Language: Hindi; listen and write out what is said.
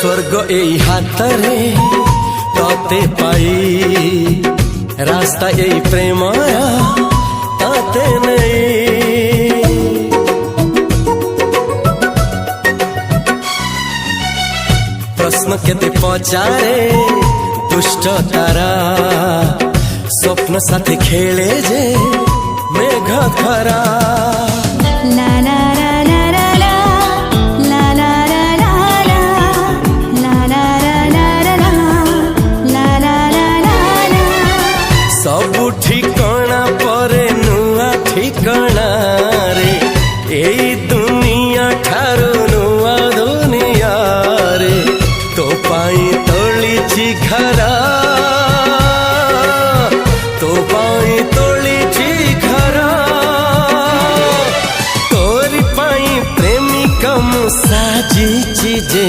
स्वर्ग एई हातरे तते पाई रास्ता एई प्रेमया ताते नहीं। प्रश्न केते पचारे दुष्ट तारा स्वप्न साथी खेले जे मेघ खरा। ला ला ला ला ला ला ला ला ला ला ला ला ला ला ला। सबु ठिकाना परे नुआ ठिकाना रे एई दुनिया ठारू नुआ दुनिया रे। तो पाई तोलिछि घरा तो पाई तोलिछि घरा तोरी पाई प्रेमिका मु साजिछि जे